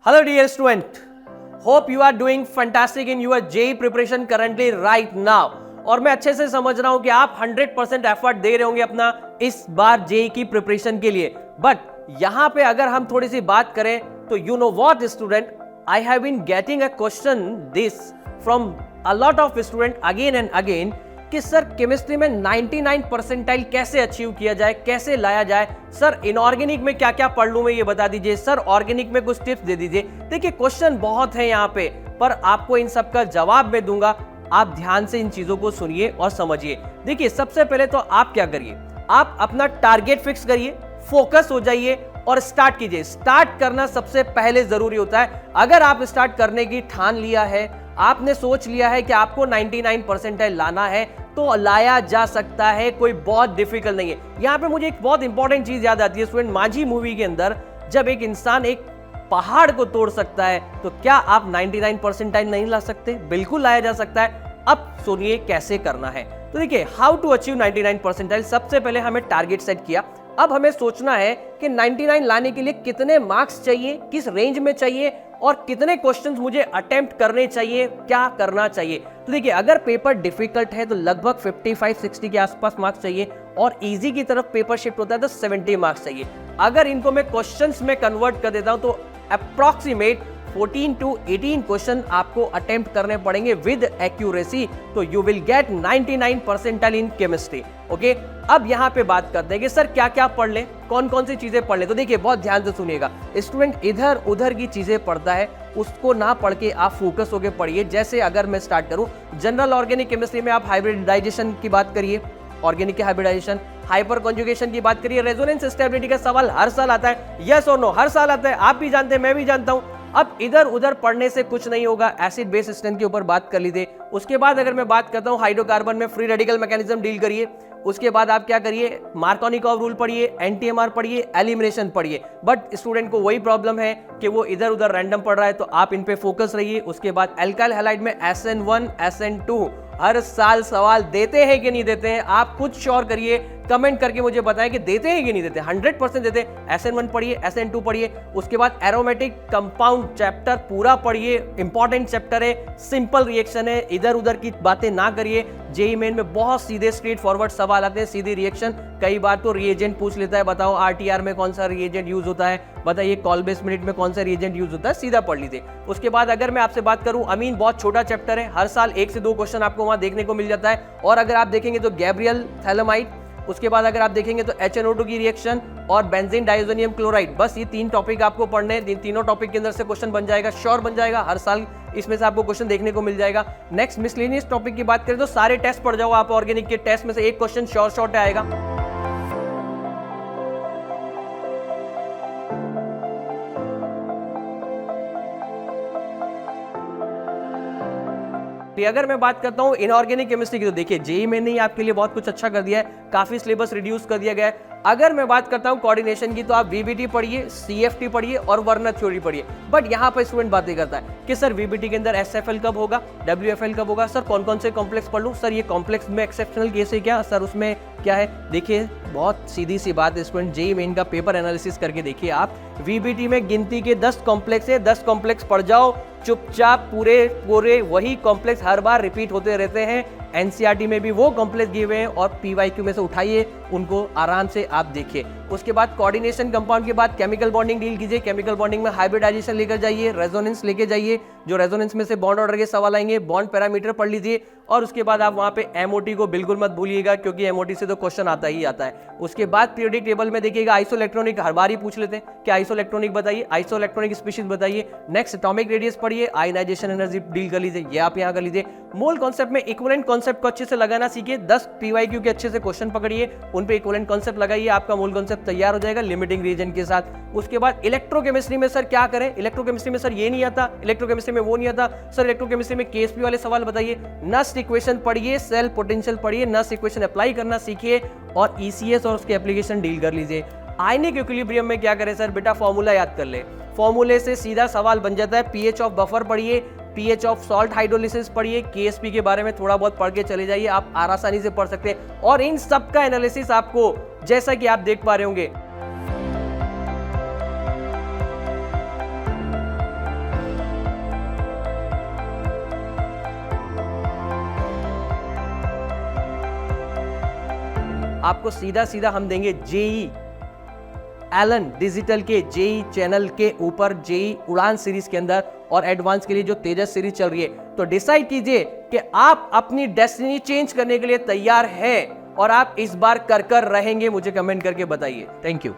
Hello dear student, hope you are doing fantastic in your JEE preparation currently right now। और मैं अच्छे से समझ रहा हूं कि आप 100% एफर्ट दे रहे होंगे अपना इस बार JEE की प्रिपरेशन के लिए। बट यहां पे अगर हम थोड़ी सी बात करें तो you know what student, I have been getting a question this from a lot of student again and again कि सर केमिस्ट्री में 99 परसेंटाइल कैसे अचीव किया जाए, कैसे लाया जाए। सर इनऑर्गेनिक में क्या क्या पढ़ लूं मैं ये बता दीजिए, सर ऑर्गेनिक में कुछ टिप्स दे दीजिए। देखिए क्वेश्चन बहुत है यहाँ पे, पर आपको इन सब का जवाब मैं दूंगा। आप ध्यान से इन चीजों को सुनिए और समझिए। देखिए सबसे पहले तो आप क्या करिए, आप अपना टारगेट फिक्स करिए, फोकस हो जाइए और स्टार्ट कीजिए। स्टार्ट करना सबसे पहले जरूरी होता है। अगर आप स्टार्ट करने की ठान लिया है, आपने सोच लिया है कि आपको 99 परसेंटाइल लाना है, तो लाया जा सकता है, कोई बहुत डिफिकल्ट नहीं है। यहां पे मुझे एक बहुत इंपॉर्टेंट चीज याद आती है स्टूडेंट, माझी मूवी के अंदर जब एक इंसान एक पहाड़ को तोड़ सकता है, तो क्या आप 99 परसेंटाइल नहीं ला सकते? बिल्कुल लाया जा सकता है। अब सुनिए कैसे करना है। तो देखिए हाउ टू अचीव 99 परसेंटाइल। सबसे पहले हमें टारगेट सेट किया। अब हमें सोचना है कि 99 लाने के लिए कितने मार्क्स चाहिए, किस रेंज में चाहिए और कितने क्वेश्चंस मुझे अटेम्प्ट करने चाहिए, क्या करना चाहिए। तो देखिए अगर पेपर डिफिकल्ट है तो लगभग 55-60 के आसपास मार्क्स चाहिए, और इजी की तरफ पेपर शिफ्ट होता है तो 70 मार्क्स चाहिए। अगर इनको मैं क्वेश्चंस में कन्वर्ट कर देता हूं तो अप्रॉक्सीमेट 14 to 18 क्वेश्चन आपको अटेम्प्ट करने पड़ेंगे विद एक्यूरेसी, तो you will get 99 percentile in chemistry. Okay, अब यहाँ पे बात करते हैं कि सर क्या क्या पढ़ ले, कौन कौन सी चीजें पढ़ ले। तो देखिए बहुत ध्यान से सुनिएगा, स्टूडेंट इधर उधर की चीजें पढ़ता है, उसको ना पढ़ के आप फोकस होकर पढ़िए। जैसे अगर मैं स्टार्ट करूं जनरल ऑर्गेनिक केमिस्ट्री में, आप हाइब्रिडाइजेशन की बात करिए, ऑर्गेनिक के हाइब्रिडाइजेशन, हाइपर कॉन्जुगेशन की बात करिए, रेजोनेंस स्टेबिलिटी का सवाल हर साल आता है, यस और नो हर साल आता है, आप भी जानते हैं मैं भी जानता हूं। अब इधर उधर पढ़ने से कुछ नहीं होगा। एसिड बेस स्ट्रेंथ के ऊपर बात कर लीजिए। उसके बाद अगर मैं बात करता हूं हाइड्रोकार्बन में फ्री रेडिकल मैकेनिज्म डील करिए। उसके बाद आप क्या करिए, मार्कोनिकॉव रूल पढ़िए, एनटीएमआर पढ़िए, एलिमिनेशन पढ़िए। बट स्टूडेंट को वही प्रॉब्लम है कि वो इधर उधर रैंडम पढ़ रहा है, तो आप इन पे फोकस रहिए। उसके बाद एल्काइल हैलाइड में SN1 SN2 हर साल सवाल देते हैं कि नहीं देते हैं, आप खुद श्योर करिए, कमेंट करके मुझे बताएं कि देते हैं कि नहीं देते। 100% देते हैं। SN1 पढ़िए, SN2 पढ़िए। उसके बाद एरोमेटिक कंपाउंड चैप्टर पूरा पढ़िए, इंपॉर्टेंट चैप्टर है, सिंपल रिएक्शन है, इधर उधर की बातें ना करिए। जेईई मेन में बहुत सीधे स्ट्रेट फॉरवर्ड सवाल आते हैं, सीधी रिएक्शन। कई बार तो रिएजेंट पूछ लेता है, बताओ RTR में कौन सा रिएजेंट यूज होता है, बताइए कॉल्बेस मिनट में कौन सा रिएजेंट यूज होता है, सीधा पढ़ लीजिए। उसके बाद अगर मैं आपसे बात करूं, अमीन बहुत छोटा चैप्टर है, हर साल 1 से 2 क्वेश्चन आपको वहां देखने को मिल जाता है। और अगर आप देखेंगे तो गैब्रियल थैलेमाइड, उसके बाद अगर आप देखेंगे तो HNO2 की रिएक्शन और बेंजीन डाइजोनियम क्लोराइड, बस ये 3 टॉपिक आपको पढ़ने हैं। तीनों टॉपिक के अंदर से क्वेश्चन बन जाएगा, श्योर बन जाएगा, हर साल इसमें से आपको क्वेश्चन देखने को मिल जाएगा। नेक्स्ट मिसलेनियस टॉपिक की बात करें तो सारे टेस्ट पढ़ जाओ आप, ऑर्गेनिक के टेस्ट में से एक क्वेश्चन श्योर आएगा। अगर मैं बात करता हूं इनऑर्गेनिक केमिस्ट्री की, तो देखिए जेईई मैंने ही आपके लिए बहुत कुछ अच्छा कर दिया है, काफी सिलेबस रिड्यूस कर दिया गया है। अगर मैं बात करता हूं कोऑर्डिनेशन की, तो आप VBT पढ़िए, CFT पढ़िए और वर्नर थ्योरी पढ़िए। बट यहां पर स्टूडेंट बातें करता है कि सर VBT के अंदर SFL कब होगा, WFL कब होगा, सर कौन कौन से कॉम्प्लेक्स पढ़ लूं, सर ये कॉम्प्लेक्स में एक्सेप्शनल केस है क्या, सर उसमें क्या है। देखिए बहुत सीधी सी बात है स्टूडेंट, जेईई मेन का पेपर एनालिसिस करके देखिए आप। VBT में गिनती के 10 कॉम्प्लेक्स है, 10 कॉम्प्लेक्स पढ़ जाओ चुपचाप, पूरे वही कॉम्प्लेक्स हर बार रिपीट होते रहते हैं। एनसीईआरटी में भी वो कॉम्प्लेक्स दिए हुए हैं और PYQ में से उठाइए, उनको आराम से आप देखिए। उसके बाद कोऑर्डिनेशन कंपाउंड के बाद केमिकल बॉन्डिंग डील कीजिए। केमिकल बॉन्डिंग में हाइब्रिडाइजेशन लेकर जाइए, रेजोनेंस लेके जाइए, जो रेजोनेंस में से बॉन्ड ऑर्डर के सवाल आएंगे, बॉन्ड पैरामीटर पढ़ लीजिए। और उसके बाद आप वहां पे MOT को बिल्कुल मत भूलिएगा, क्योंकि MOT से तो क्वेश्चन आता ही आता है। उसके बाद पीरियोडिक टेबल में देखिएगा आइसोइलेक्ट्रॉनिक, हर बार ही पूछ लेते हैं कि आइसोइलेक्ट्रॉनिक बताइए, आइसोइलेक्ट्रॉनिक स्पीशीज बताइए। नेक्स्ट एटॉमिक रेडियस पढ़िए, आयनाइजेशन एनर्जी डील कर लीजिए, ये आप यहाँ कर लीजिए। मोल कॉन्सेप्ट में इक्विवेलेंट कॉन्सेप्ट को अच्छे से लगाना सीखिए। 10 PYQ के अच्छे से क्वेश्चन पकड़िए, उन पे इक्विवेलेंट कॉन्सेप्ट लगाइए, आपका मोल कॉन्सेप्ट तैयार हो जाएगा लिमिटिंग रीजन के साथ। उसके बाद इलेक्ट्रोकेमिस्ट्री में सर क्या करें, इलेक्ट्रोकेमिस्ट्री में सर ये नहीं आता, इलेक्ट्रोकेमिस्ट्री में वो नहीं आता, सर इलेक्ट्रोकेमिस्ट्री में KSP वाले सवाल बताइए। नस्ट इक्वेशन पढ़िए, सेल पोटेंशियल पढ़िए, नस्ट इक्वेशन अप्लाई करना सीखिए और ECS और उसके एप्लीकेशन डील कर लीजिए। आयनिक इक्विलिब्रियम में क्या करें सर, बेटा फॉर्मूला याद कर ले, फॉर्मूले से सीधा सवाल बन जाता है। pH ऑफ बफर पढ़िए, pH ऑफ सॉल्ट हाइड्रोलिसिस पढ़िए, KSP के बारे में थोड़ा बहुत पढ़ के चले जाइए, आप आसानी से पढ़ सकते हैं। और इन सब का एनालिसिस आपको, जैसा कि आप देख पा रहे होंगे, आपको सीधा सीधा हम देंगे जेई एलन डिजिटल के जेई चैनल के ऊपर जेई उड़ान सीरीज के अंदर, और एडवांस के लिए जो तेजस सीरीज चल रही है। तो डिसाइड कीजिए कि आप अपनी डेस्टिनी चेंज करने के लिए तैयार हैं और आप इस बार कर रहेंगे। मुझे कमेंट करके बताइए। Thank you.